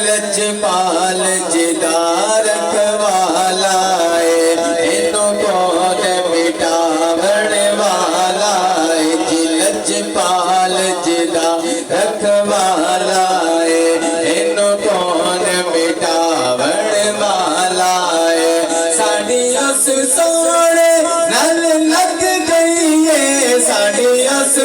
लजपाल जिदार वालाए इनो कौन मिटावण वालाए जी लजपाल जिदार वालाए इनो कौन मिटावण वालाए साड़ी उस सोने नल लग गई है साड़ी उस